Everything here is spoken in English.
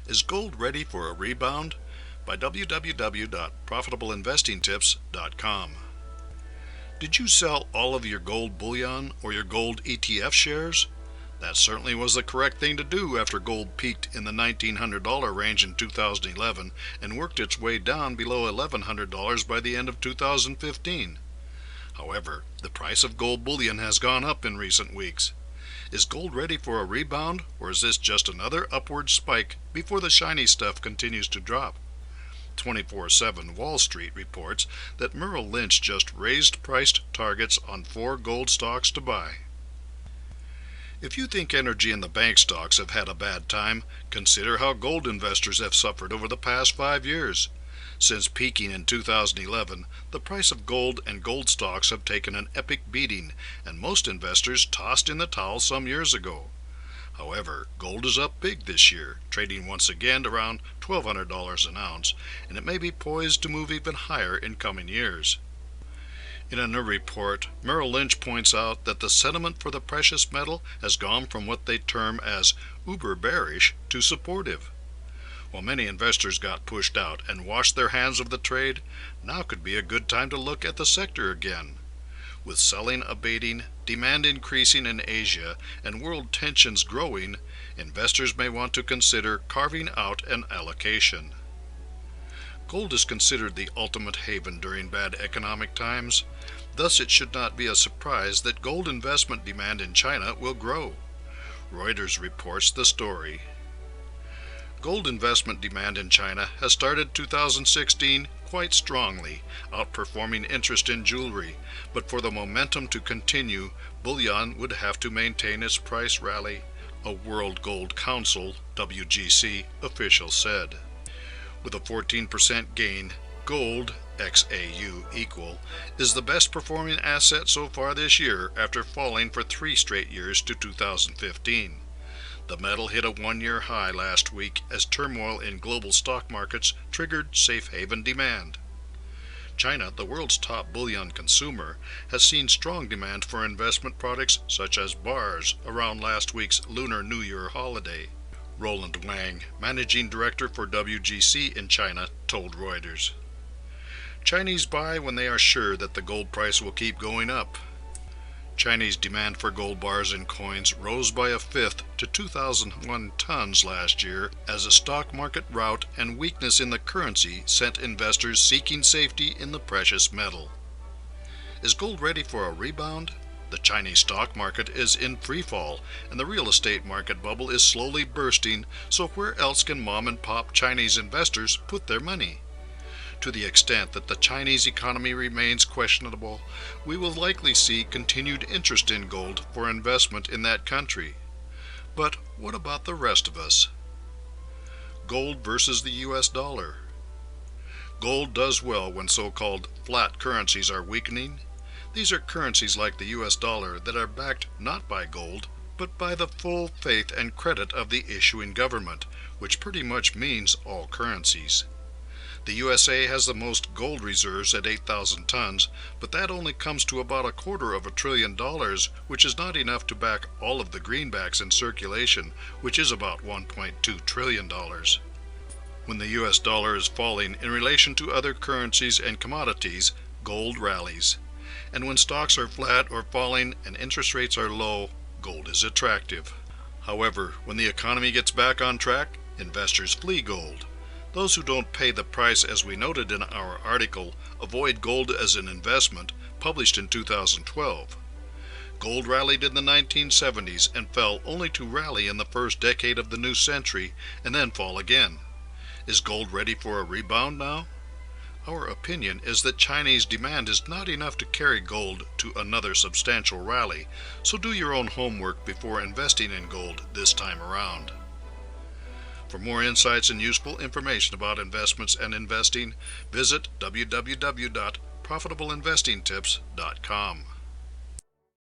Is gold ready for a rebound? By www.profitableinvestingtips.com. Did you sell all of your gold bullion or your gold ETF shares? That certainly was the correct thing to do after gold peaked in the $1,900 range in 2011 and worked its way down below $1,100 by the end of 2015. However, the price of gold bullion has gone up in recent weeks. Is gold ready for a rebound, or is this just another upward spike before the shiny stuff continues to drop? 24/7 Wall Street reports that Merrill Lynch just raised price targets on 4 gold stocks to buy. If you think energy and the bank stocks have had a bad time, consider how gold investors have suffered over the past 5 years. Since peaking in 2011, the price of gold and gold stocks have taken an epic beating, and most investors tossed in the towel some years ago. However, gold is up big this year, trading once again around $1,200 an ounce, and it may be poised to move even higher in coming years. In a new report, Merrill Lynch points out that the sentiment for the precious metal has gone from what they term as uber bearish to supportive. While many investors got pushed out and washed their hands of the trade, now could be a good time to look at the sector again. With selling abating, demand increasing in Asia, and world tensions growing, investors may want to consider carving out an allocation. Gold is considered the ultimate haven during bad economic times. Thus, it should not be a surprise that gold investment demand in China will grow. Reuters reports the story. Gold investment demand in China has started 2016 quite strongly, outperforming interest in jewelry, but for the momentum to continue, bullion would have to maintain its price rally, a World Gold Council (WGC) official said. With a 14% gain, gold, XAU equal, is the best performing asset so far this year after falling for 3 straight years to 2015. The metal hit a 1-year high last week as turmoil in global stock markets triggered safe haven demand. China, the world's top bullion consumer, has seen strong demand for investment products such as bars around last week's Lunar New Year holiday. Roland Wang, managing director for WGC in China, told Reuters. Chinese buy when they are sure that the gold price will keep going up. Chinese demand for gold bars and coins rose by a fifth to 2,001 tons last year as a stock market rout and weakness in the currency sent investors seeking safety in the precious metal. Is gold ready for a rebound? The Chinese stock market is in freefall, and the real estate market bubble is slowly bursting, so where else can mom-and-pop Chinese investors put their money? To the extent that the Chinese economy remains questionable, we will likely see continued interest in gold for investment in that country. But what about the rest of us? Gold versus the US dollar. Gold does well when so-called flat currencies are weakening. These are currencies like the US dollar that are backed not by gold, but by the full faith and credit of the issuing government, which pretty much means all currencies. The USA has the most gold reserves at 8,000 tons, but that only comes to about $250 billion, which is not enough to back all of the greenbacks in circulation, which is about $1.2 trillion. When the US dollar is falling in relation to other currencies and commodities, gold rallies. And when stocks are flat or falling and interest rates are low, gold is attractive. However, when the economy gets back on track, investors flee gold. Those who don't pay the price, as we noted in our article, Avoid Gold as an Investment, published in 2012. Gold rallied in the 1970s and fell only to rally in the first decade of the new century and then fall again. Is gold ready for a rebound now? Our opinion is that Chinese demand is not enough to carry gold to another substantial rally, so do your own homework before investing in gold this time around. For more insights and useful information about investments and investing, visit www.profitableinvestingtips.com.